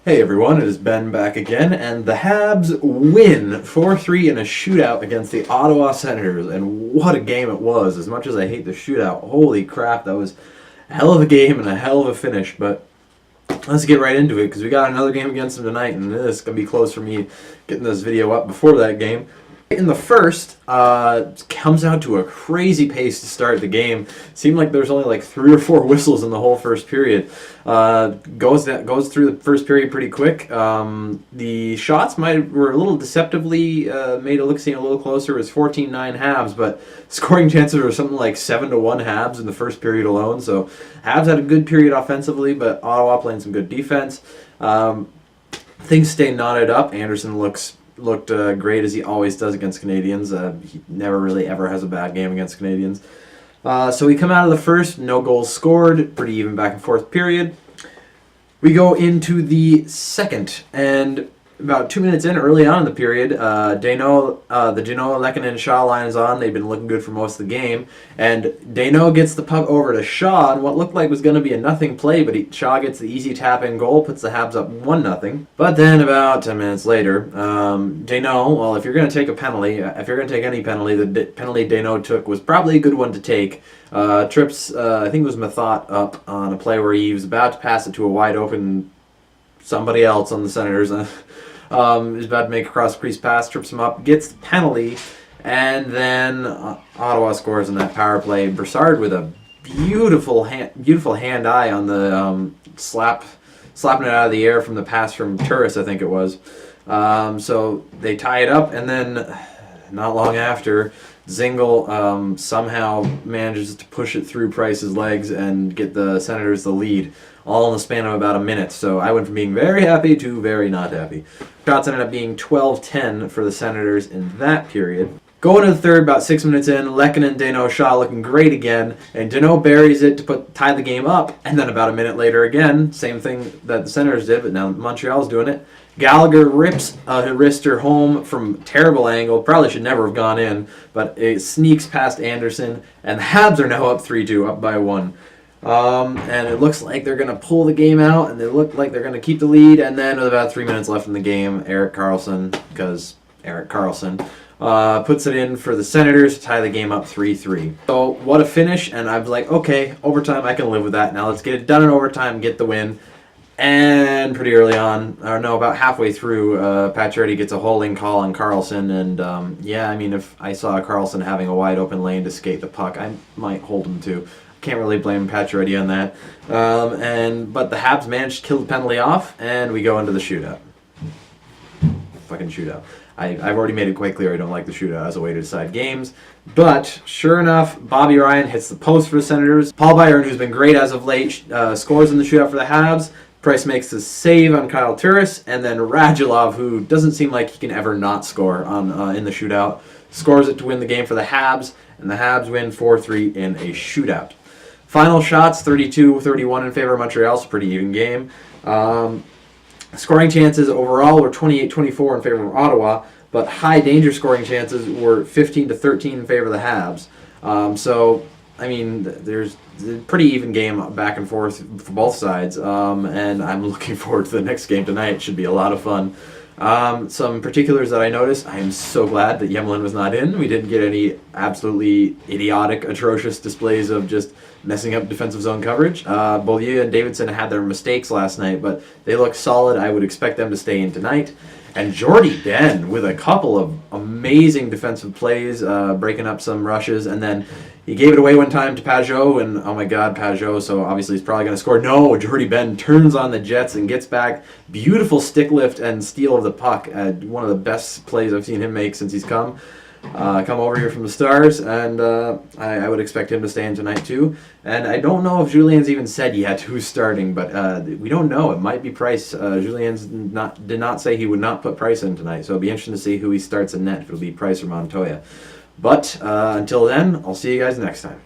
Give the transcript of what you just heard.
Hey everyone, it is Ben back again, and the Habs win 4-3 in a shootout against the Ottawa Senators, and what a game it was. As much as I hate the shootout, holy crap, that was a hell of a game and a hell of a finish, but let's get right into it, because we got another game against them tonight, and this is going to be close for me getting this video up before that game. In the first, comes out to a crazy pace to start the game. Seemed like there's only like 3 or 4 whistles in the whole first period. Goes through the first period pretty quick. The shots were a little deceptively made it seem a little closer. It was 14-9 Habs, but scoring chances were something like 7-1 Habs in the first period alone. So Habs had a good period offensively, but Ottawa playing some good defense. Things stay knotted up. Anderson looked great, as he always does against Canadians. He never really ever has a bad game against Canadians. So we come out of the first, no goals scored, pretty even back and forth period. We go into the second, and about 2 minutes in, early on in the period, the Danault, Lehkonen, Shaw line is on. They've been looking good for most of the game, and Danault gets the puck over to Shaw, and what looked like was going to be a nothing play, but Shaw gets the easy tap-in goal, puts the Habs up 1-0. But then about 10 minutes later, Danault, well, if you're going to take a penalty, if you're going to take any penalty, the penalty Danault took was probably a good one to take. Trips, I think it was Mathot, up on a play where he was about to pass it to a wide-open somebody else on the Senators. Is about to make a cross-crease pass, trips him up, gets the penalty, and then Ottawa scores in that power play. Brassard with a beautiful hand-eye on the slapping it out of the air from the pass from Turris, I think it was. So they tie it up, and then not long after, Zingle somehow manages to push it through Price's legs and get the Senators the lead, all in the span of about a minute. So I went from being very happy to very not happy. Shots ended up being 12-10 for the Senators in that period. Going to the third, about 6 minutes in, Lehkonen, Danault, Shaw looking great again, and Danault buries it to tie the game up, and then about a minute later again, same thing that the Senators did, but now Montreal's doing it. Gallagher rips a wrister home from terrible angle, probably should never have gone in, but it sneaks past Anderson, and the Habs are now up 3-2, up by 1. And it looks like they're going to pull the game out, and they look like they're going to keep the lead, and then with about 3 minutes left in the game, Erik Karlsson, because Erik Karlsson, puts it in for the Senators to tie the game up 3-3. So what a finish, and I'm like, okay, overtime, I can live with that. Now let's get it done in overtime, get the win. And pretty early on, or no, about halfway through, Pacioretty gets a holding call on Karlsson, and yeah, I mean, if I saw Karlsson having a wide open lane to skate the puck, I might hold him too. Can't really blame Pacioretty on that. But the Habs managed to kill the penalty off, and we go into the shootout. Fucking shootout. I've already made it quite clear I don't like the shootout as a way to decide games. But sure enough, Bobby Ryan hits the post for the Senators. Paul Byron, who's been great as of late, scores in the shootout for the Habs. Price makes the save on Kyle Turris, and then Radulov, who doesn't seem like he can ever not score in the shootout, scores it to win the game for the Habs, and the Habs win 4-3 in a shootout. Final shots, 32-31 in favor of Montreal, so pretty even game. Scoring chances overall were 28-24 in favor of Ottawa, but high danger scoring chances were 15-13 in favor of the Habs. So, I mean, there's a pretty even game back and forth for both sides, and I'm looking forward to the next game tonight. It should be a lot of fun. Some particulars that I noticed, I am so glad that Yemlin was not in. We didn't get any absolutely idiotic, atrocious displays of just messing up defensive zone coverage. Beaulieu and Davidson had their mistakes last night, but they look solid. I would expect them to stay in tonight. And Jordy Ben with a couple of amazing defensive plays, breaking up some rushes, and then he gave it away one time to Pajot, and oh my God, Pajot, so obviously he's probably going to score. No, Jordy Ben turns on the Jets and gets back. Beautiful stick lift and steal of the puck. One of the best plays I've seen him make since he's come over here from the Stars, and I would expect him to stay in tonight too. And I don't know if Julien's even said yet who's starting, but we don't know. It might be Price. Julien's did not say he would not put Price in tonight, so it'll be interesting to see who he starts in net, if it'll be Price or Montoya. But until then, I'll see you guys next time.